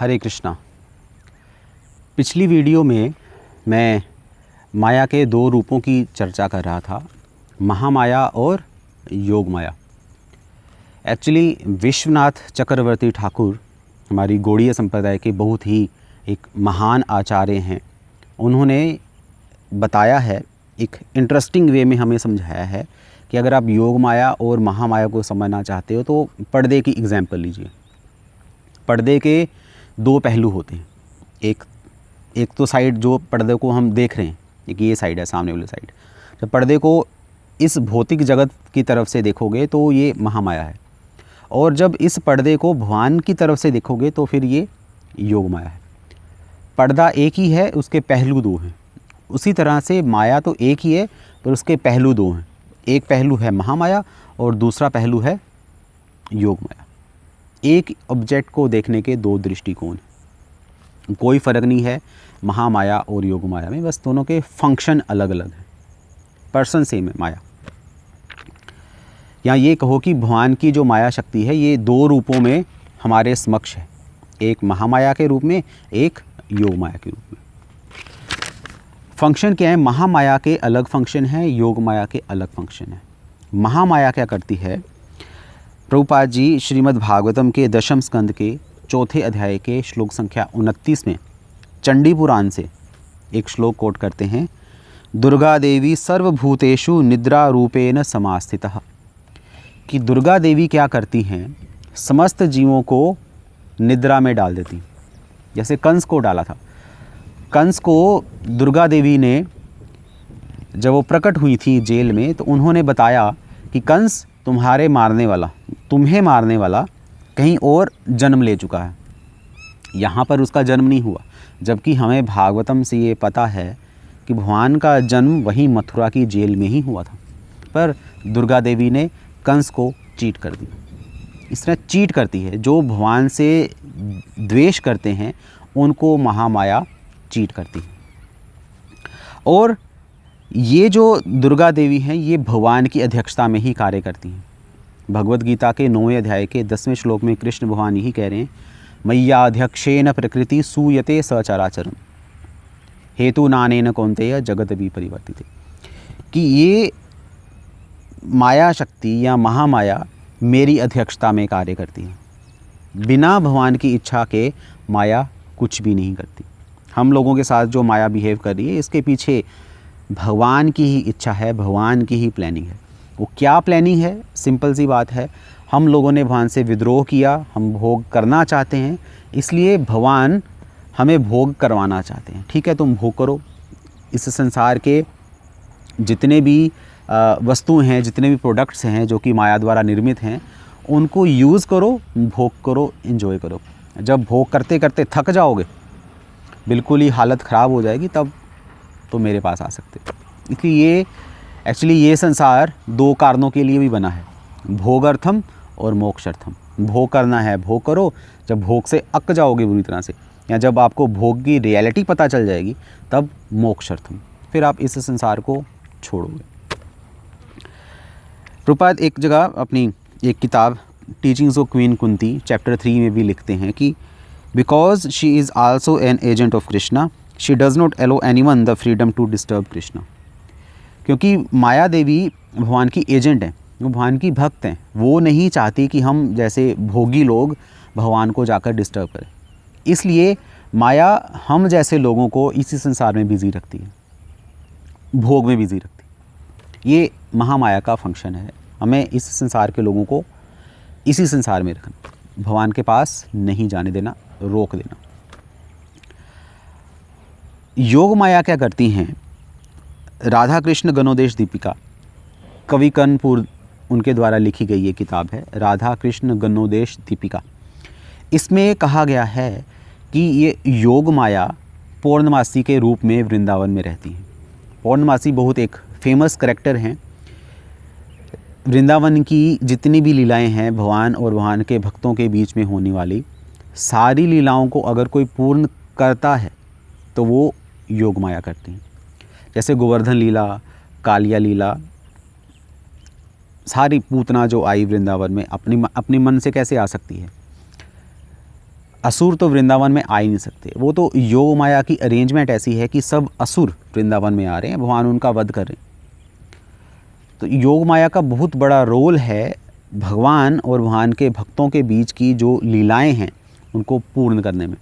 हरे कृष्णा। पिछली वीडियो में मैं माया के दो रूपों की चर्चा कर रहा था, महामाया और योग माया। एक्चुअली विश्वनाथ चक्रवर्ती ठाकुर हमारी गौड़ीय संप्रदाय के बहुत ही एक महान आचार्य हैं। उन्होंने बताया है, एक इंटरेस्टिंग वे में हमें समझाया है कि अगर आप योग माया और महामाया को समझना चाहते हो तो पर्दे की एग्जाम्पल लीजिए। पर्दे के दो पहलू होते हैं। एक तो साइड जो पर्दे को हम देख रहे हैं, एक ये साइड है, सामने वाली साइड। जब पर्दे को इस भौतिक जगत की तरफ से देखोगे तो ये महामाया है, और जब इस पर्दे को भगवान की तरफ से देखोगे तो फिर ये योग माया है। पर्दा एक ही है, उसके पहलू दो हैं। उसी तरह से माया तो एक ही है पर उसके पहलू दो हैं। एक पहलू है महामाया और दूसरा पहलू है योग माया। एक ऑब्जेक्ट को देखने के दो दृष्टिकोण, कोई फ़र्क नहीं है महामाया और योग माया में, बस दोनों के फंक्शन अलग अलग हैं, पर्सन सेम है। माया या ये कहो कि भगवान की जो माया शक्ति है ये दो रूपों में हमारे समक्ष है, एक महामाया के रूप में, एक योग माया के रूप में। फंक्शन क्या है? महामाया के अलग फंक्शन है, योग माया के अलग फंक्शन है। महामाया क्या करती है? प्रभुपाद जी श्रीमद् भागवतम के दशम स्कंद के चौथे अध्याय के श्लोक संख्या 29 में चंडी पुराण से एक श्लोक कोट करते हैं। दुर्गा देवी सर्वभूतेषु निद्रा रूपेण समास्थितः। कि दुर्गा देवी क्या करती हैं? समस्त जीवों को निद्रा में डाल देती। जैसे कंस को डाला था, कंस को दुर्गा देवी ने जब वो प्रकट हुई थी जेल में तो उन्होंने बताया कि कंस तुम्हें मारने वाला कहीं और जन्म ले चुका है, यहाँ पर उसका जन्म नहीं हुआ। जबकि हमें भागवतम से ये पता है कि भगवान का जन्म वहीं मथुरा की जेल में ही हुआ था, पर दुर्गा देवी ने कंस को चीट कर दिया। इस तरह चीट करती है। जो भगवान से द्वेष करते हैं उनको महामाया चीट करती है। और ये जो दुर्गा देवी हैं ये भगवान की अध्यक्षता में ही कार्य करती हैं। भगवत गीता के 9वें अध्याय के 10वें श्लोक में कृष्ण भगवान यही कह रहे हैं, मय्याध्यक्षेण प्रकृति सूयते सचराचरम हेतु नानेन कौन्तेय जगत भी परिवर्तिते। कि ये माया शक्ति या महामाया मेरी अध्यक्षता में कार्य करती है। बिना भगवान की इच्छा के माया कुछ भी नहीं करती। हम लोगों के साथ जो माया बिहेव कर रही है इसके पीछे भगवान की ही इच्छा है, भगवान की ही प्लानिंग है। वो क्या प्लानिंग है? सिंपल सी बात है, हम लोगों ने भगवान से विद्रोह किया, हम भोग करना चाहते हैं, इसलिए भगवान हमें भोग करवाना चाहते हैं। ठीक है, तुम भोग करो। इस संसार के जितने भी वस्तुएं हैं, जितने भी प्रोडक्ट्स हैं जो कि माया द्वारा निर्मित हैं, उनको यूज़ करो, भोग करो, एंजॉय करो। जब भोग करते करते थक जाओगे, बिल्कुल ही हालत ख़राब हो जाएगी, तब तो मेरे पास आ सकते हो। इसलिए ये संसार दो कारणों के लिए भी बना है, भोगार्थम और मोक्षार्थम। भोग करना है, भोग करो। जब भोग से अक जाओगे बुरी तरह से, या जब आपको भोग की रियलिटी पता चल जाएगी, तब मोक्षार्थम, फिर आप इस संसार को छोड़ोगे। प्रभुपाद एक जगह अपनी एक किताब teachings of Queen Kunti chapter 3 में भी लिखते हैं कि because she is also an agent of Krishna she does not allow anyone the freedom to disturb Krishna. क्योंकि माया देवी भगवान की एजेंट हैं, वो भगवान की भक्त हैं। वो नहीं चाहती कि हम जैसे भोगी लोग भगवान को जाकर डिस्टर्ब करें। इसलिए माया हम जैसे लोगों को इसी संसार में बिज़ी रखती है, भोग में बिज़ी रखती है। ये महामाया का फंक्शन है, हमें इस संसार के लोगों को इसी संसार में रखना, भगवान के पास नहीं जाने देना, रोक देना। योग माया क्या करती हैं? राधा कृष्ण गणोदेश दीपिका, कवि कर्णपुर उनके द्वारा लिखी गई ये किताब है, राधा कृष्ण गणोदेश दीपिका। इसमें कहा गया है कि ये योग माया पौर्णमासी के रूप में वृंदावन में रहती हैं। पौर्णमासी बहुत एक फेमस करैक्टर हैं। वृंदावन की जितनी भी लीलाएं हैं, भगवान और भगवान के भक्तों के बीच में होने वाली सारी लीलाओं को अगर कोई पूर्ण करता है तो वो योग माया करती हैं। जैसे गोवर्धन लीला, कालिया लीला, सारी पूतना जो आई वृंदावन में अपनी मन से कैसे आ सकती है? असुर तो वृंदावन में आ ही नहीं सकते। वो तो योग माया की अरेंजमेंट ऐसी है कि सब असुर वृंदावन में आ रहे हैं, भगवान उनका वध कर रहे हैं। तो योग माया का बहुत बड़ा रोल है भगवान और भगवान के भक्तों के बीच की जो लीलाएं हैं उनको पूर्ण करने में।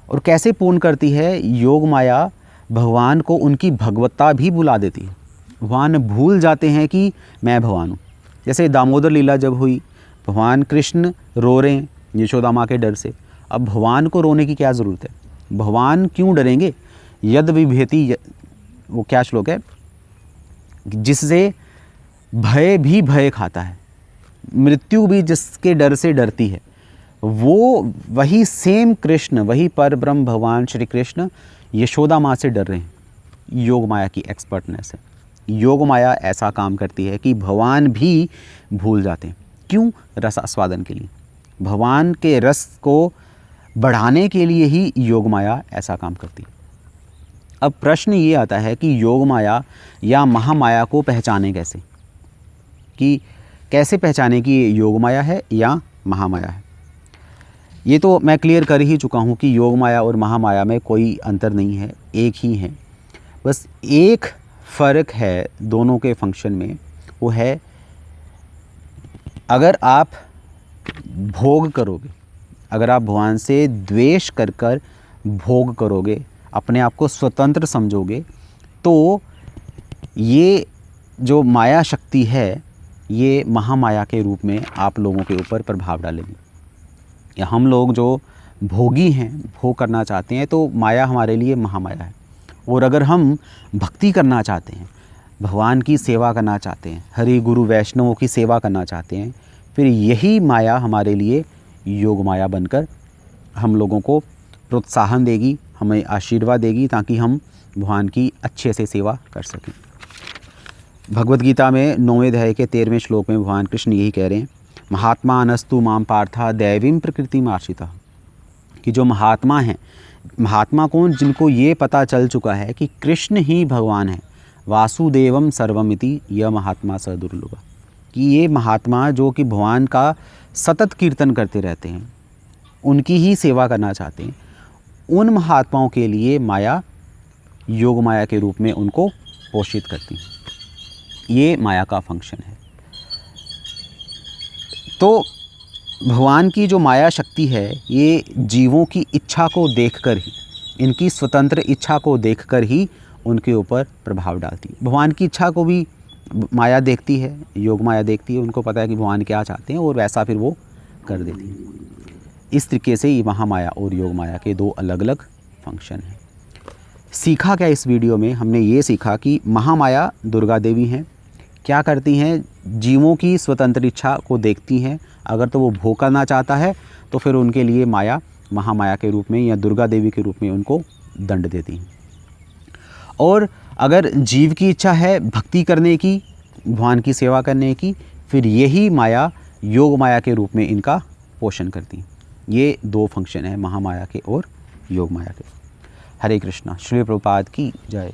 और कैसे पूर्ण करती है? योग माया भगवान को उनकी भगवत्ता भी बुला देती है। भगवान भूल जाते हैं कि मैं भगवान हूँ। जैसे दामोदर लीला जब हुई, भगवान कृष्ण रो रहे हैं यशोदा माँ के डर से। अब भगवान को रोने की क्या ज़रूरत है? भगवान क्यों डरेंगे? यद विभेति, वो क्या श्लोक है, जिससे भय भी भय खाता है, मृत्यु भी जिसके डर से डरती है, वो वही सेम कृष्ण, वही पर ब्रह्म भगवान श्री कृष्ण यशोदा माँ से डर रहे हैं। योग माया की एक्सपर्टनेस है। योग माया ऐसा काम करती है कि भगवान भी भूल जाते हैं। क्यों? रस आस्वादन के लिए, भगवान के रस को बढ़ाने के लिए ही योग माया ऐसा काम करती है। अब प्रश्न ये आता है कि योग माया या महामाया को पहचाने कैसे, कि कैसे पहचाने कि ये योग माया है या महामाया है। ये तो मैं क्लियर कर ही चुका हूँ कि योग माया और महामाया में कोई अंतर नहीं है, एक ही है। बस एक फ़र्क है दोनों के फंक्शन में, वो है अगर आप भोग करोगे, अगर आप भगवान से द्वेष कर कर भोग करोगे, अपने आप को स्वतंत्र समझोगे, तो ये जो माया शक्ति है ये महामाया के रूप में आप लोगों के ऊपर प्रभाव डालेगी। या हम लोग जो भोगी हैं, भोग करना चाहते हैं, तो माया हमारे लिए महामाया है। और अगर हम भक्ति करना चाहते हैं, भगवान की सेवा करना चाहते हैं, हरि गुरु वैष्णवों की सेवा करना चाहते हैं, फिर यही माया हमारे लिए योग माया बनकर हम लोगों को प्रोत्साहन देगी, हमें आशीर्वाद देगी, ताकि हम भगवान की अच्छे से सेवा कर सकें। भगवद गीता में 9वें अध्याय के 13वें श्लोक में भगवान कृष्ण यही कह रहे हैं, महात्मा अनस्तु माम पार्था दैवीं प्रकृतिम आश्रिता, कि जो महात्मा हैं, महात्मा कौन? जिनको ये पता चल चुका है कि कृष्ण ही भगवान है, वासुदेवम सर्वमिति यह महात्मा स दुर्लभ, कि ये महात्मा जो कि भगवान का सतत कीर्तन करते रहते हैं, उनकी ही सेवा करना चाहते हैं, उन महात्माओं के लिए माया योग माया के रूप में उनको पोषित करती है। ये माया का फंक्शन है। तो भगवान की जो माया शक्ति है ये जीवों की इच्छा को देखकर ही, इनकी स्वतंत्र इच्छा को देखकर ही उनके ऊपर प्रभाव डालती है। भगवान की इच्छा को भी माया देखती है, योग माया देखती है, उनको पता है कि भगवान क्या चाहते हैं और वैसा फिर वो कर देती है। इस तरीके से ये महामाया और योग माया के दो अलग अलग फंक्शन हैं। सीखा क्या इस वीडियो में? हमने ये सीखा कि महामाया दुर्गा देवी हैं, क्या करती हैं? जीवों की स्वतंत्र इच्छा को देखती हैं। अगर तो वो भोग करना चाहता है तो फिर उनके लिए माया महामाया के रूप में या दुर्गा देवी के रूप में उनको दंड देती हैं। और अगर जीव की इच्छा है भक्ति करने की, भगवान की सेवा करने की, फिर यही माया योग माया के रूप में इनका पोषण करती हैं। ये दो फंक्शन है महामाया के और योग माया के। हरे कृष्णा। श्री प्रभुपाद की जय।